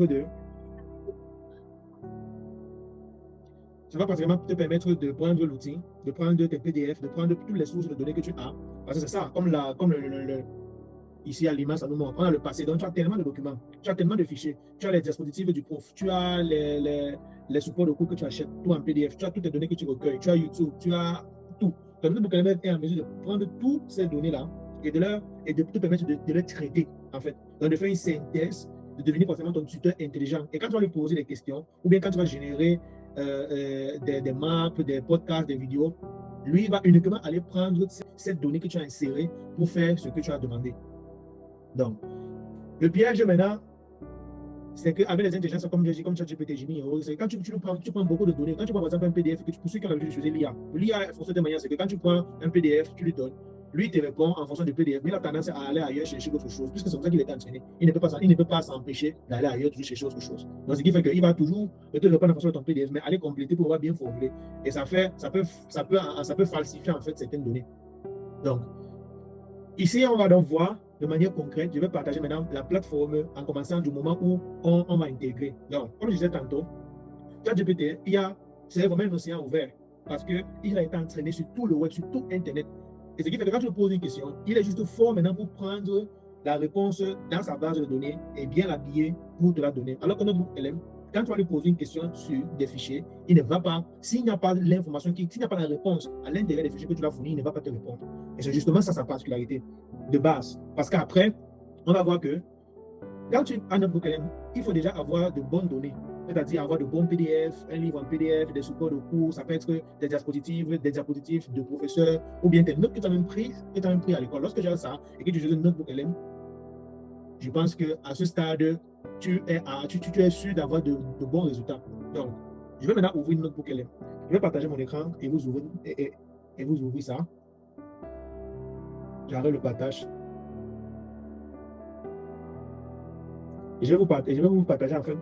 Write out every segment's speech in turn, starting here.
de ça va pratiquement te permettre de prendre l'outil, de prendre tes PDF, de prendre toutes les sources de données que tu as. Parce que c'est ça, comme ici à l'image, ça nous montre. On a le passé, donc tu as tellement de documents, tu as tellement de fichiers, tu as les dispositifs du prof, tu as les supports de cours que tu achètes, tout en PDF, tu as toutes les données que tu recueilles, tu as YouTube, tu as tout. Donc, notre Notebook est en mesure de prendre toutes ces données-là et de te permettre de les traiter, en fait. Donc, de faire une synthèse, de devenir forcément ton tuteur intelligent. Et quand tu vas lui poser des questions, ou bien quand tu vas générer des maps, des podcasts, des vidéos, lui, il va uniquement aller prendre cette donnée que tu as insérée pour faire ce que tu as demandé. Donc, le piège maintenant, c'est qu'avec les intelligences, comme j'ai dit, comme ChatGPT, Gemini, c'est quand tu prends beaucoup de données. Quand tu prends par exemple un PDF, pour ceux qui ont l'habitude d'utiliser l'IA, l'IA, fonctionne de manière, c'est que quand tu prends un PDF, tu lui donnes, lui te répond en fonction du PDF, mais il a tendance à aller ailleurs chercher d'autres choses, puisque c'est comme ça qu'il est entraîné. Il ne peut pas s'empêcher d'aller ailleurs toujours chercher autre chose. Donc, ce qui fait qu'il va toujours te répondre en fonction de ton PDF, mais aller compléter pour pouvoir bien formuler. Et ça peut falsifier en fait certaines données. Donc, ici, on va donc voir de manière concrète. Je vais partager maintenant la plateforme en commençant du moment où on va intégrer. Donc, comme je disais tantôt, ChatGPT, c'est vraiment un océan ouvert parce qu'il a été entraîné sur tout le web, sur tout Internet. Et ce qui fait que quand tu lui poses une question, il est juste fort maintenant pour prendre la réponse dans sa base de données et bien l'habiller pour te la donner. Alors que notre LM, quand tu vas lui poser une question sur des fichiers, il ne va pas, s'il n'y a pas l'information, s'il n'y a pas la réponse à l'intérieur des fichiers que tu vas fournir, il ne va pas te répondre. Et c'est justement ça sa particularité de base. Parce qu'après, on va voir que quand tu as un notebook LM, il faut déjà avoir de bonnes données. C'est-à-dire avoir de bons PDF, un livre en PDF, des supports de cours, ça peut être des diapositives de professeurs, ou bien des notes que tu as même pris à l'école. Lorsque j'ai ça et que tu utilises un notebook LM, je pense qu'à ce stade, tu es sûr d'avoir de bons résultats. Donc, je vais maintenant ouvrir Notebook LM. Je vais partager mon écran et vous ouvrez ça. J'arrête le partage. Et je vais vous partager en fait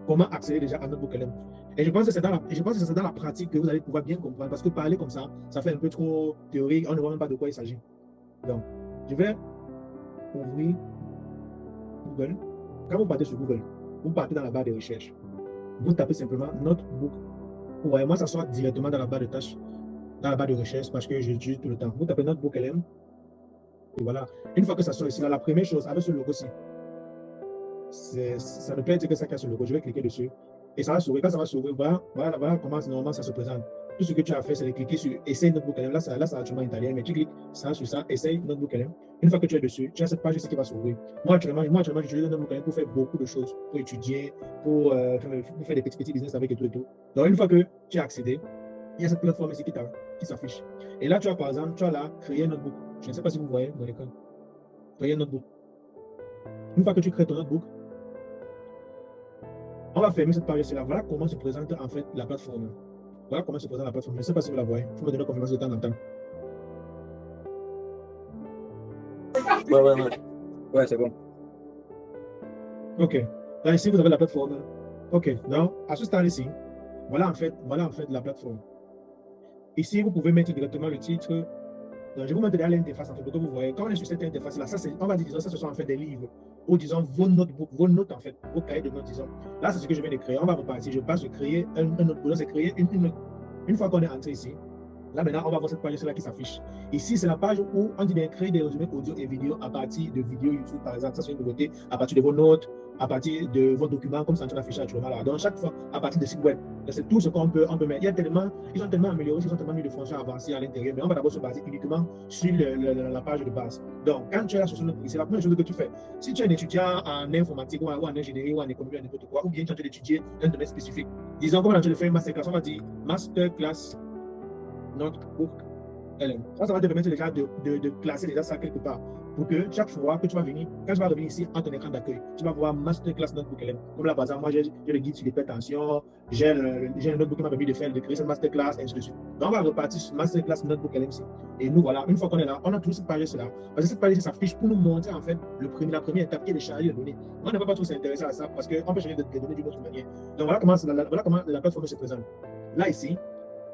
comment accéder déjà à Notebook LM. Et je pense que c'est dans la pratique que vous allez pouvoir bien comprendre, parce que parler comme ça fait un peu trop théorique, on ne voit même pas de quoi il s'agit. Donc, je vais ouvrir Google. Quand vous partez sur Google, vous partez dans la barre de recherche. Vous tapez simplement Notebook. Vous voyez, moi, ça sort directement dans la barre de tâches, dans la barre de recherche, parce que je l'utilise tout le temps. Vous tapez Notebook LM. Et voilà. Une fois que ça sort ici, là, la première chose, avec ce logo-ci, ça ne peut être que ça qui a ce logo. Je vais cliquer dessus. Et ça va s'ouvrir. Quand ça va s'ouvrir, voilà comment normalement ça se présente. Tout ce que tu as fait, c'est de cliquer sur Essaye Notebook LM. Là, ça a actuellement italien, mais tu cliques ça sur ça, Essaye Notebook LM. Une fois que tu es dessus, tu as cette page ici qui va s'ouvrir. Moi, actuellement, j'utilise Notebook LM pour faire beaucoup de choses, pour étudier, pour faire des petits business avec et tout et tout. Donc, une fois que tu as accédé, il y a cette plateforme ici qui s'affiche. Et là, tu as par exemple, tu as là, créer un notebook. Je ne sais pas si vous voyez dans l'écran. Créer un notebook. Une fois que tu crées ton notebook, on va fermer cette page-ci là. Voilà comment se présente en fait la plateforme. Voilà comment se présente la plateforme. Je ne sais pas si vous la voyez. Il faut me donner confirmation de temps en temps. Ouais, c'est bon. Ok. Là, ici, vous avez la plateforme. Ok. Donc, à ce stade-ci, voilà en fait la plateforme. Ici, vous pouvez mettre directement le titre. Donc, je vais vous mettre derrière l'interface, en fait, pour que vous voyez. Quand on est sur cette interface-là, ça, on va dire, disons, ça, ce sont en fait des livres, ou disons, vos notebooks, vos notes, en fait, vos cahiers de notes, disons. Là, c'est ce que je viens de créer. On va repartir. Je passe de créer un notebook. C'est créer une fois qu'on est entré ici. Là, maintenant, on va voir cette page-là qui s'affiche. Ici, c'est la page où on dit de créer des résumés audio et vidéo à partir de vidéos YouTube, par exemple. Ça, c'est une nouveauté. À partir de vos notes, à partir de vos documents, comme ça, on affiche actuellement là. Donc, chaque fois, à partir de sites web. C'est tout ce qu'on peut mettre. Ils ont tellement amélioré, ils ont tellement mis de fonctions avancées à l'intérieur. Mais on va d'abord se baser uniquement sur la page de base. Donc, quand tu es là sur notre c'est la première chose que tu fais. Si tu es un étudiant en informatique ou en ingénierie ou en économie ou n'importe quoi, ou bien tu es en train d'étudier un domaine spécifique, disons qu'on est en train de faire une masterclass, on va dire masterclass Notebook LM. Ça va te permettre déjà de classer déjà ça quelque part. Pour que chaque fois que tu vas venir, quand tu vas revenir ici en ton écran d'accueil, tu vas voir Masterclass Notebook LM. Comme là, par exemple, moi, j'ai le guide sur l'hypertension, j'ai un notebook qui m'a permis de créer cette Masterclass, et ainsi de suite. Donc, on va repartir sur Masterclass Notebook LM ici. Et nous, voilà, une fois qu'on est là, on a toute cette page-là. Parce que cette page-là s'affiche pour nous montrer, en fait, la première étape qui est de charger les données. On ne va pas trop s'intéresser à ça parce qu'on peut changer les données d'une autre manière. Donc, voilà comment la plateforme se présente. Là, ici,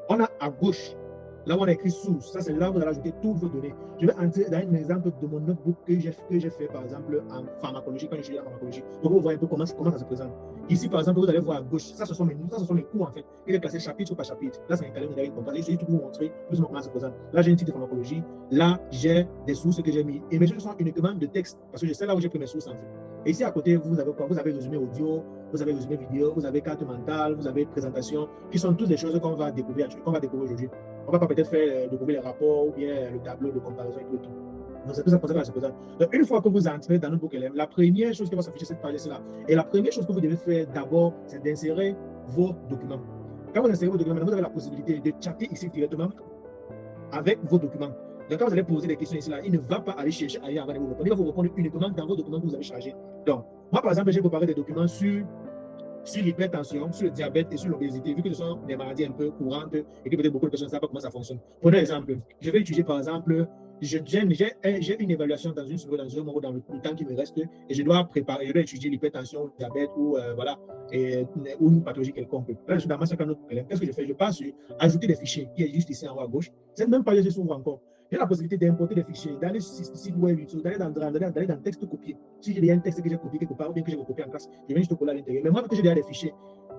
on a à gauche Là où on a écrit source, ça c'est là où vous allez ajouter toutes vos données. Je vais entrer dans un exemple de mon notebook que j'ai fait par exemple en pharmacologie, quand j'ai la pharmacologie. Donc vous voyez un peu comment ça se présente. Ici par exemple, vous allez voir à gauche, ça ce sont mes cours en fait. Il est classé chapitre par chapitre. Là c'est un calendrier comptable. Je vais juste vous montrer plus ou moins comment ça se présente. Là j'ai un titre de pharmacologie. Là j'ai des sources que j'ai mis. Et mes sources sont uniquement de texte parce que je sais là où j'ai pris mes sources en fait. Et ici à côté, vous avez quoi? Vous avez résumé audio, vous avez résumé vidéo, vous avez carte mentale, vous avez présentation, qui sont toutes des choses qu'on va découvrir aujourd'hui. On va pas peut-être faire découvrir les rapports ou bien le tableau de comparaison et tout. Donc c'est tout ça pour ça que c'est présent. Donc une fois que vous entrez dans le book LM, la première chose qui va s'afficher cette page là. Et la première chose que vous devez faire d'abord, c'est d'insérer vos documents. Quand vous insérez vos documents, vous avez la possibilité de chatter ici directement avec vos documents. Donc quand vous allez poser des questions ici là, il ne va pas aller chercher ailleurs avant de vous répondre. Il va vous répondre uniquement dans vos documents que vous avez chargés. Donc moi par exemple, j'ai préparé des documents sur l'hypertension, sur le diabète et sur l'obésité, vu que ce sont des maladies un peu courantes et que peut-être beaucoup de personnes ne savent pas comment ça fonctionne. Prenons exemple. Je vais étudier par exemple, j'ai une évaluation dans un mois dans le temps qui me reste et je dois étudier l'hypertension, le diabète ou voilà, ou une pathologie quelconque. Là, je suis dans ma sac à notes. Qu'est-ce que je fais? Je passe sur ajouter des fichiers qui est juste ici en haut à gauche. Cette même page, je s'ouvre encore. J'ai la possibilité d'importer des fichiers, d'aller sur le site web, d'aller dans le texte copié. Si j'ai un texte que j'ai copié quelque part ou bien que j'ai copié en classe, je viens juste coller à l'intérieur. Mais moi, que j'ai déjà des fichiers.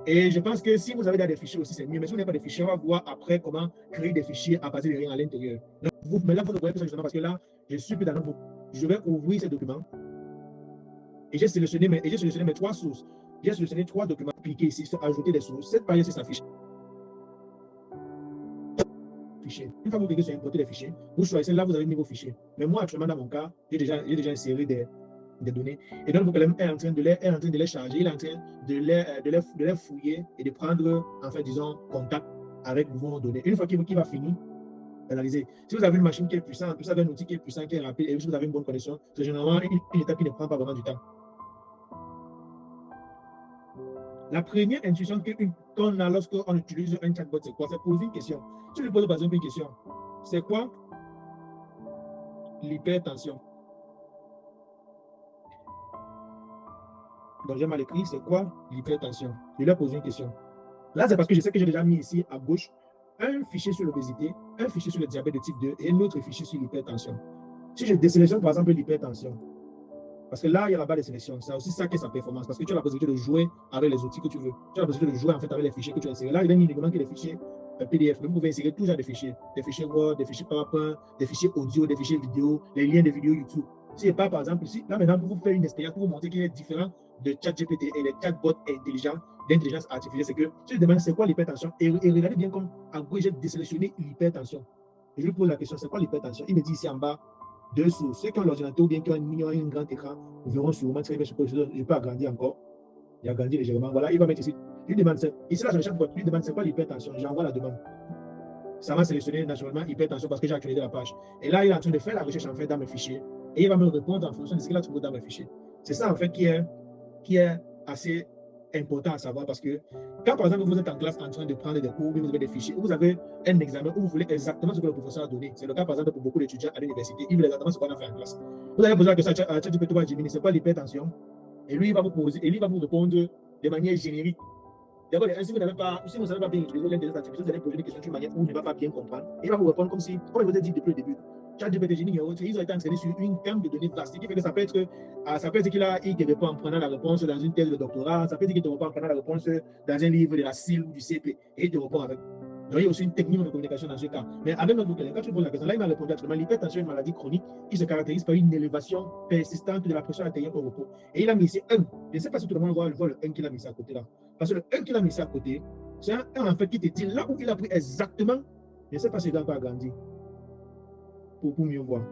Et je pense que si vous avez déjà des fichiers aussi, c'est mieux. Mais si vous n'avez pas de fichiers, on va voir après comment créer des fichiers à partir de rien à l'intérieur. Mais là, vous ne voyez pas ça justement parce que là, je suis plus dans le book. Je vais ouvrir ces documents. Et j'ai sélectionné mes 3 sources. J'ai sélectionné 3 documents. Cliquez ici sur ajouter des sources. Cette page, c'est sa fiche. Une fois que vous cliquez sur importer des fichiers, vous choisissez là, vous avez mis vos fichiers. Mais moi, actuellement, dans mon cas, j'ai déjà inséré des données. Et donc, le problème est en train de les charger, il est en train de les fouiller et de prendre, en fait, disons, contact avec vos données. Une fois qu'il va finir, analyser. Si vous avez une machine qui est puissante, vous avez un outil qui est puissant, qui est rapide, et si vous avez une bonne connexion, c'est généralement une étape qui ne prend pas vraiment du temps. La première intuition qu'on a lorsqu'on utilise un chatbot, c'est quoi? C'est poser une question. Si je lui pose par exemple une question, c'est quoi l'hypertension? Donc j'ai mal écrit, c'est quoi l'hypertension? Je lui ai posé une question. Là, c'est parce que je sais que j'ai déjà mis ici à gauche un fichier sur l'obésité, un fichier sur le diabète de type 2 et un autre fichier sur l'hypertension. Si je désélectionne par exemple l'hypertension, parce que là, il y a la barre de sélection. C'est aussi ça qui est sa performance. Parce que tu as la possibilité de jouer avec les outils que tu veux. Tu as la possibilité de jouer en fait avec les fichiers que tu as insérés. Là, il y a uniquement que des fichiers PDF. Mais vous pouvez insérer tout genre de fichiers. Des fichiers Word, des fichiers PowerPoint, des fichiers audio, des fichiers vidéo, les liens de vidéos YouTube. Si pas, par exemple, ici, là maintenant, pour vous faire une expérience, pour vous montrer qu'il est différent de ChatGPT et les chatbots intelligents d'intelligence artificielle, c'est que si je demande c'est quoi l'hypertension, et regardez bien comme à gauche, j'ai désélectionné l'hypertension. Et je lui pose la question, c'est quoi l'hypertension? Il me dit ici en bas, 2 sources. Ceux qui ont l'ordinateur ou bien qui ont un grand écran, vous verront sûrement très bien ce que je peux agrandir encore. Il agrandit légèrement. Voilà, il va mettre ici. Il demande, ici là, sur le chatbot, il demande c'est quoi l'hypertension. J'envoie la demande. Ça va sélectionner naturellement hypertension parce que j'ai actualisé la page. Et là, il est en train de faire la recherche en fait dans mes fichiers. Et il va me répondre en fonction de ce qu'il a trouvé dans mes fichiers. C'est ça en fait qui est assez important à savoir parce que quand par exemple vous êtes en classe en train de prendre des cours, vous avez des fichiers, vous avez un examen où vous voulez exactement ce que le professeur a donné. C'est le cas par exemple pour beaucoup d'étudiants à l'université, ils veulent exactement ce qu'on a fait en classe. Vous allez poser la question à ChatGPT ou à Gemini, c'est quoi l'hypertension? Et lui, il va vous poser, et lui va vous répondre de manière générique. D'abord, si vous ne savez pas bien utiliser l'intelligence artificielle, vous allez poser des questions d'une manière où il ne va pas bien comprendre. Et il va vous répondre comme si, comme je vous ai dit depuis le début, ChatGPT, Gemini et autres, ils ont été entraînés sur une gamme de données vaste, qui fait que ça peut être qu'il répond en prenant la réponse dans une thèse de doctorat, ça peut être qu'il te répond en prenant la réponse dans un livre de la CIL ou du CP, et il te répond avec. Donc, il y a aussi une technique de communication dans ce cas. Mais avec notre bouquin, quand tu poses la question, là, il m'a répondu actuellement, l'hypertension est une maladie chronique qui se caractérise par une élévation persistante de la pression artérielle au repos. Et il a mis ici 1. Je ne sais pas si tout le monde voit le 1 qu'il a mis ici à côté là. Parce que le 1 qu'il a mis ici à côté, c'est un 1 en fait qui te dit là où il a pris exactement. Je ne sais pas si je dois pas agrandir pour mieux voir.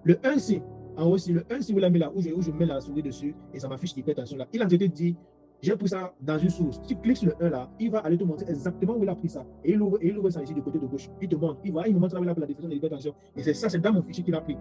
Le 1 c'est en haut, si le 1 si vous la mettez là où je mets la souris dessus et ça m'affiche l'hypertension là, il a en train de dire j'ai pris ça dans une source. Si tu cliques sur le 1 là, il va aller te montrer exactement où il a pris ça. Et il ouvre ça ici du côté de gauche. Il te montre, il me montre là où il a pris la définition de l'hypertension. Et c'est ça, c'est dans mon fichier qu'il a pris.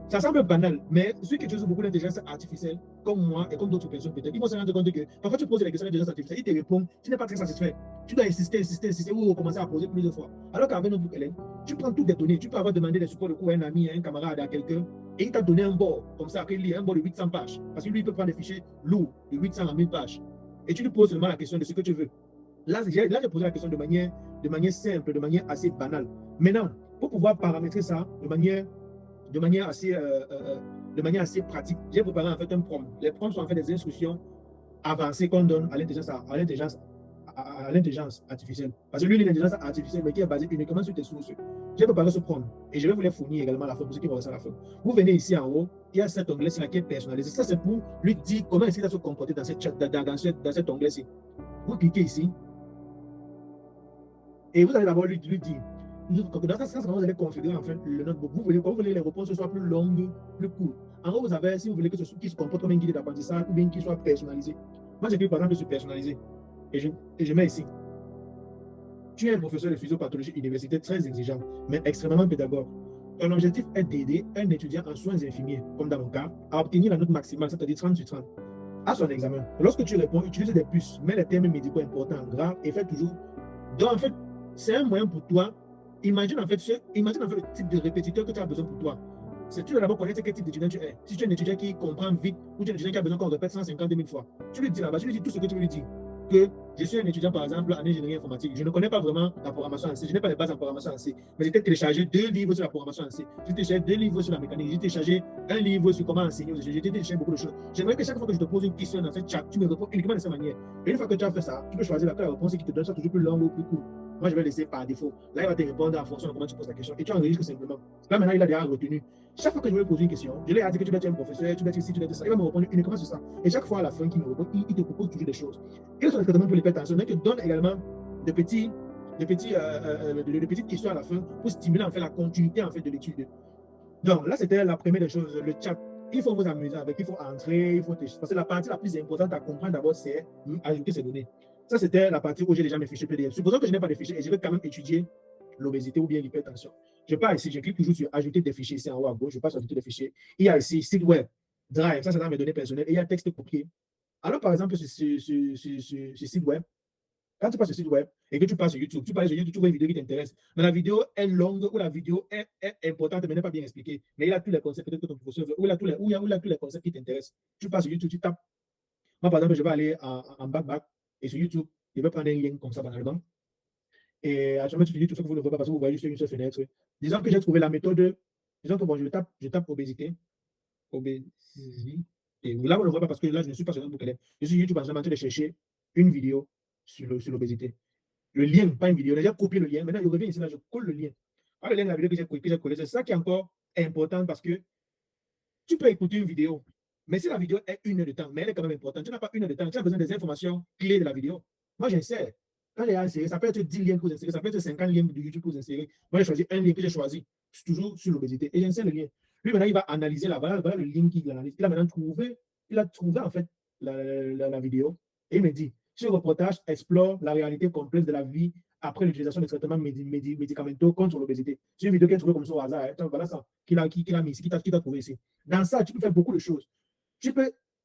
Ça semble banal, mais ceux qui utilisent beaucoup d'intelligence artificielle, comme moi et comme d'autres personnes peut-être, ils vont se rendre compte que parfois tu poses des questions d'intelligence artificielle, il te répond, tu n'es pas très satisfait. Tu dois insister ou recommencer à poser plusieurs fois. Alors qu'avec notre boucle, tu prends toutes les données, tu peux avoir demandé des supports de cours à un ami, à un camarade, à quelqu'un, et il t'a donné un bord, comme ça, qu'il lit un bord de 800 pages. Parce que lui, il peut prendre des fichiers lourds, de 800 à 1000 pages. Et tu lui poses seulement la question de ce que tu veux. Là, j'ai posé la question de manière de manière simple, de manière assez banale. Maintenant, pour pouvoir paramétrer ça de manière assez pratique, j'ai préparé en fait un prompt. Les prompts sont en fait des instructions avancées qu'on donne à l'intelligence artificielle. Parce que lui, l'intelligence artificielle, mais qui est basée uniquement sur tes sources. J'ai préparé ce prompt et je vais vous les fournir également à la fin pour ceux qui vont rester à la fin. Vous venez ici en haut, il y a cet onglet-ci qui est personnalisé. Ça, c'est pour lui dire comment est-ce qu'il doit se comporter dans cet onglet-ci. Vous cliquez ici et vous allez d'abord lui dire. Dans ce sens, vous allez configurer en fait le notebook. Vous voulez les réponses soient plus longues, plus courtes. En gros, vous avez, si vous voulez que qu'il se comporte comme un guide d'apprentissage ou bien qu'il soit personnalisé. Moi, j'écris par exemple sur personnalisé et je mets ici. Tu es un professeur de physiopathologie universitaire très exigeant, mais extrêmement pédagogue. Ton objectif est d'aider un étudiant en soins infirmiers, comme dans mon cas, à obtenir la note maximale, c'est-à-dire 30 sur 30, à son examen. Lorsque tu réponds, utilise des puces, mets les termes médicaux importants en gras et fais toujours. Donc, en fait, c'est un moyen pour toi. Imagine en fait le type de répétiteur que tu as besoin pour toi. C'est tu dois d'abord connaître quel type d'étudiant tu es. Si tu es un étudiant qui comprend vite ou tu es un étudiant qui a besoin qu'on répète 150 000 fois, tu lui dis là-bas, tu lui dis tout ce que tu veux lui dire. Que je suis un étudiant, par exemple, en ingénierie informatique. Je ne connais pas vraiment la programmation en C. Je n'ai pas les bases en programmation en C. Mais j'ai téléchargé 2 livres sur la programmation en C. J'ai téléchargé 2 livres sur la mécanique. J'ai téléchargé un livre sur comment enseigner. J'ai téléchargé beaucoup de choses. J'aimerais que chaque fois que je te pose une question dans cette chat, tu me réponds uniquement de cette manière. Et une fois que tu as fait ça, tu peux choisir la réponse qui te donne ça toujours plus longue ou plus court. Moi, je vais laisser par défaut. Là, il va te répondre en fonction de comment tu poses la question. Et tu enregistres simplement. Là, maintenant, il a déjà retenu. Chaque fois que je vais lui poser une question, je lui ai dit que tu dois être un professeur, tu dois être ici, tu dois être ça. Il va me répondre uniquement sur ça. Et chaque fois, à la fin qu'il me répond, il te propose toujours des choses. Quels sont les traitements pour l'hypertension? Il te donne également de petites questions à la fin pour stimuler en fait la continuité en fait de l'étude. Donc là, c'était la première des choses, le chat. Il faut vous amuser avec, il faut entrer, il faut parce que la partie la plus importante à comprendre d'abord, c'est ajouter ces données. Ça, c'était la partie où j'ai déjà mes fichiers PDF. Supposons que je n'ai pas de fichiers et je vais quand même étudier l'obésité ou bien l'hypertension. Je pars ici, je clique toujours sur ajouter des fichiers ici en haut à gauche, je passe sur ajouter des fichiers. Il y a ici site web, Drive, ça c'est dans mes données personnelles, et il y a texte copié. Alors par exemple, sur site web, quand tu passes sur site web et que tu passes sur YouTube, tu vois une vidéo qui t'intéresse, mais la vidéo est longue ou la vidéo est importante mais n'est pas bien expliquée, mais il a tous les concepts peut-être que ton professeur veut, ou il a tous les concepts qui t'intéressent. Tu passes sur YouTube, tu tapes. Moi par exemple, je vais aller en back et sur YouTube, je vais prendre un lien comme ça banalement. Et actuellement, tu dis tout ce que vous ne voyez pas parce que vous voyez juste une seule fenêtre. Disons que j'ai trouvé la méthode. Disons que bon, je tape obésité. Et là, vous ne voyez pas parce que là, je ne suis pas sur notre bouquet. Je suis sur YouTube, par exemple, en train de chercher une vidéo sur l'obésité. Le lien, pas une vidéo. J'ai copié le lien. Maintenant, je reviens ici, là, je colle le lien. Le lien de la vidéo que j'ai collé, c'est ça qui est encore important parce que tu peux écouter une vidéo. Mais si la vidéo est 1 heure de temps, mais elle est quand même importante, tu n'as pas 1 heure de temps, tu as besoin des informations clés de la vidéo. Moi, j'insère. Quand j'ai inséré, ça peut être 10 liens que vous insérez, ça peut être 50 liens de YouTube que vous insérez. Moi, j'ai choisi un lien que j'ai choisi, toujours sur l'obésité, et j'insère le lien. Lui, maintenant, il va analyser voilà le lien qu'il analyse. Il a maintenant trouvé, en fait la vidéo, et il me dit, ce reportage explore la réalité complexe de la vie après l'utilisation de traitements médicamenteux contre l'obésité. C'est une vidéo qu'il a trouvée comme ça au hasard. Voilà ça, qu'il a mis ici, qu'il a trouvé ici. Dans ça, tu peux faire beaucoup de choses.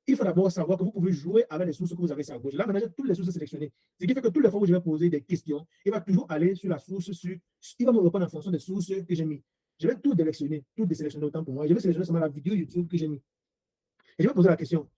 Il faut d'abord savoir que vous pouvez jouer avec les sources que vous avez sur la gauche. Là, maintenant, j'ai toutes les sources sélectionnées. Ce qui fait que toutes les fois où je vais poser des questions, il va toujours aller sur la source, il va me répondre en fonction des sources que j'ai mis. Je vais tout désélectionner autant pour moi. Je vais sélectionner seulement la vidéo YouTube que j'ai mis. Et je vais poser la question.